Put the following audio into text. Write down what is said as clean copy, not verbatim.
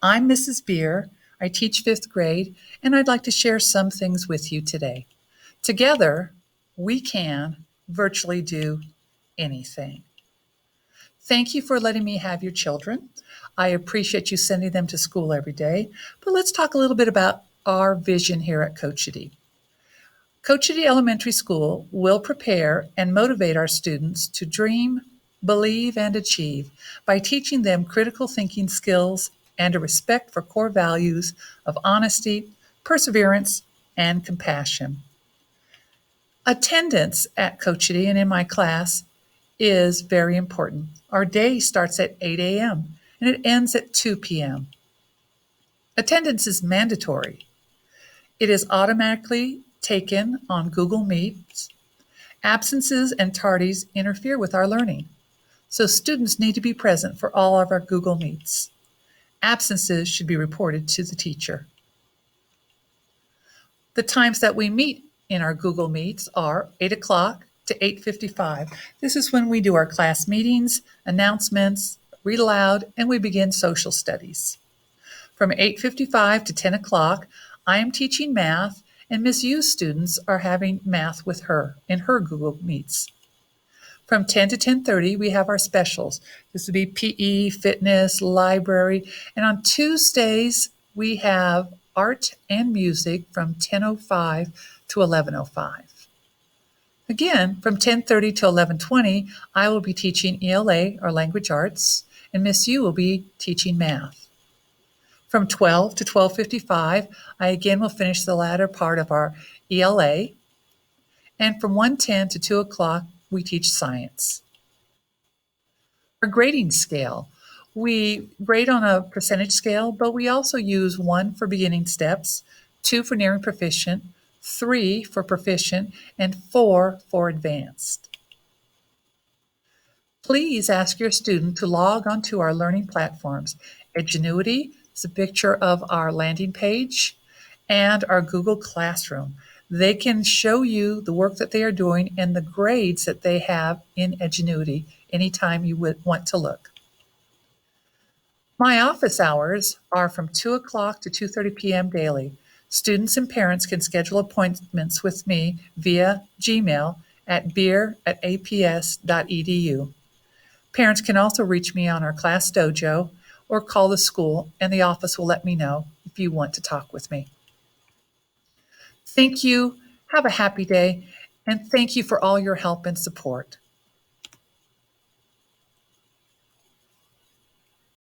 I'm Mrs. Beer. I teach fifth grade, and I'd like to share some things with you today. Together, we can virtually do anything. Thank you for letting me have your children. I appreciate you sending them to school every day, but let's talk a little bit about our vision here at Coachity. Coachity Elementary School will prepare and motivate our students to dream, believe, and achieve by teaching them critical thinking skills and a respect for core values of honesty, perseverance, and compassion. Attendance at Coachity and in my class is very important. Our day starts at 8 a.m. and it ends at 2 p.m. Attendance is mandatory. It is automatically taken on Google Meets. Absences and tardies interfere with our learning, so students need to be present for all of our Google Meets. Absences should be reported to the teacher. The times that we meet in our Google Meets are 8 o'clock to 8:55. This is when we do our class meetings, announcements, read aloud, and we begin social studies. From 8:55 to 10 o'clock, I am teaching math, and Miss U's students are having math with her in her Google Meets. From 10 to 10:30, we have our specials. This would be PE, fitness, library, and on Tuesdays, we have art and music from 10:05 to 11:05. Again, from 10:30 to 11:20, I will be teaching ELA, or language arts, and Miss U will be teaching math. From 12 to 12:55, I again will finish the latter part of our ELA, and from 1:10 to 2 o'clock, we teach science. Our grading scale. We grade on a percentage scale, but we also use 1 for beginning steps, 2 for nearing proficient, 3 for proficient, and 4 for advanced. Please ask your student to log onto our learning platforms. Edgenuity is a picture of our landing page and our Google Classroom. They can show you the work that they are doing and the grades that they have in Edgenuity anytime you would want to look. My office hours are from 2 o'clock to 2:30 p.m. daily. Students and parents can schedule appointments with me via Gmail at beer@aps.edu. Parents can also reach me on our class dojo or call the school, and the office will let me know if you want to talk with me. Thank you. Have a happy day, and thank you for all your help and support.